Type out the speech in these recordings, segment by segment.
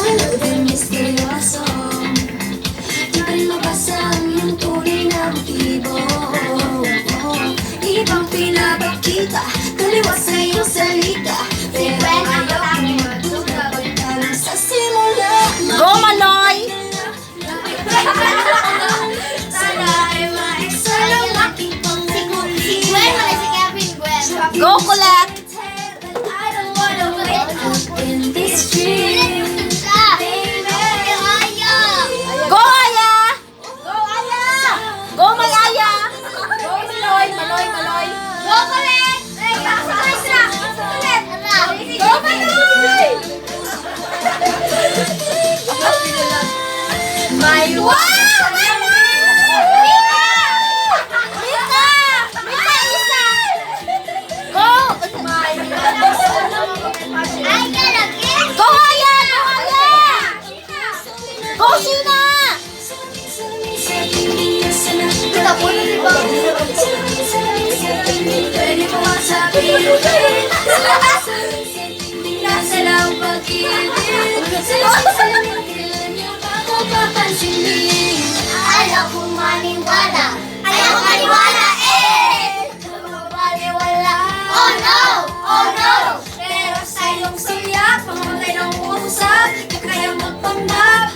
Halugin misteryoso, di pa rin mabasa ang iyong tunay na motibo. Ibang pinapakita, taliwas sa iyong salita, pero ayaw kong matuta, balik lang sa simula. Go, Maloy! Sana ay maexal ang aking pangungulila. Gwen, wala si Kevin, Gwen. Go, Colette! I don't wanna wake up in this dream, baby. Go, Aya! Go, Aya! Go, may Aya! Go, Maloy! Maloy, Maloy! Go, Colette! Go, Maloy! My Wow! Go! Go, Aya! Go, Aya! Go, Sina! Pwede mo nga sabihin, nasa lang pag-ibig, sa niyo ako papansinin. Ayaw kong maniwala. Ayaw kong maniwala, eh! Baliwala. Oh no! Oh no! Pero sa iyong siyak, pamamatay ng usap, di kaya magpanggap.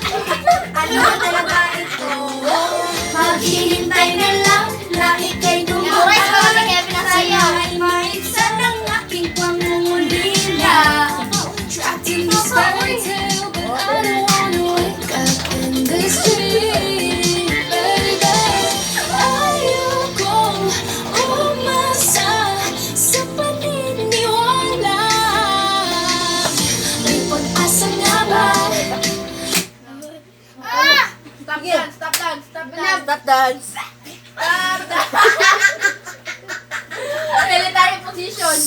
Ano talaga ito? Maghihintay na lang na ika'y Alright, dumating. mga Kevin na sa'yo. Kaya ay maibsan ang aking pangungulila. Trapped in this fairy tale, but I don't wanna wake up in this dream, baby. Ayokong umasa sa paniniwala. May pag-asa nga ba? Stop dance, stop dance, stop dance. Stop dance! Stop dance. Military position.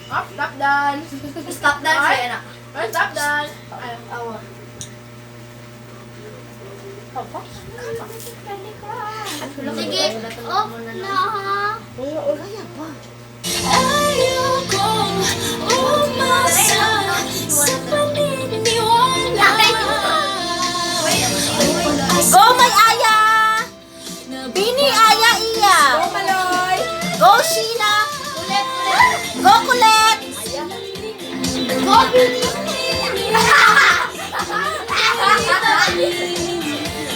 Stop dance. Stop dance, Ay. Rena. Ay, stop dance. Ay, awa. Sige. Oh, no. Ayokong umasa sa paniniwala. Go, may Aya! Bini, Aya, Iya! Go, Maloy. Go, Sheena! Go, Colette! Go, Billy.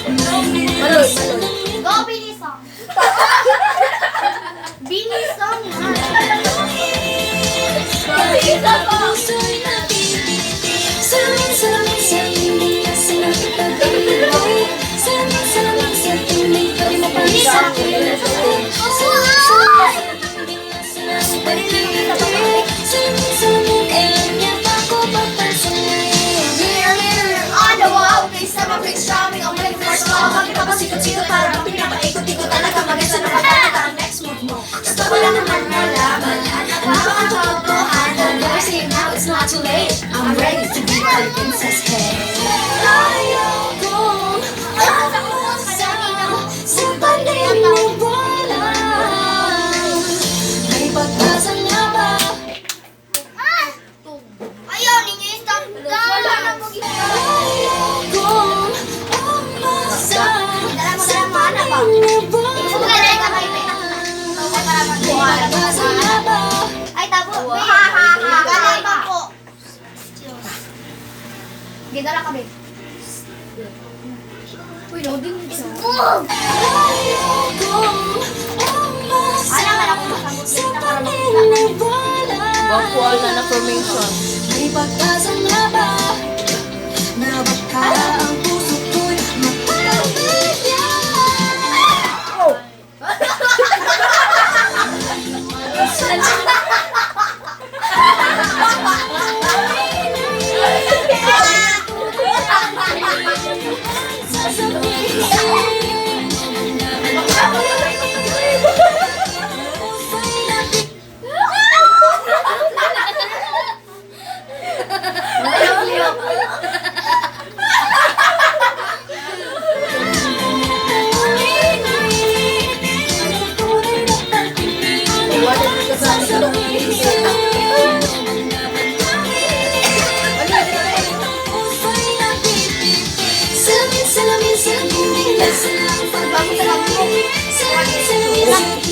Maloy, Maloy. Go, Billy song. Billy song. Puso'y napipiti, salamin sa hindi na sinapagpapalawin. Salamin sa hindi pa rin mapansin. Salamin kailan niya pa ako papansinin. Mirror, mirror on the wall. Please have a picture showing on my first love. Bakit pa ba sikot-sikot para bang pinapaikot-ikot talaga mag-isa na pagkakata ang next move mo. Gusto ko lang naman malaman at baka ang totohanan. Never say it now, it's not too late. I'm ready to be a princess. Hey. Ayokong umasa sa paniniwala. May pag-asa nga ba? Ayaw ninyo yung stop dance. Wala na Ayokong umasa sa Maganda paniniwala. yung kamay. May pag-asa nga ba? Ay, tabo. Ha, ha, ha. Galing pa po. Ganda lang kami. Uy, loading siya. Ayokong umasa Alam na ako masagot sa na para makita. paniniwala. Backwall na formation. May pag-asa nga ba na baka ang puso ko'y mapapagaya? Ayaw, ayaw. Ako sa kampo. Lagi sa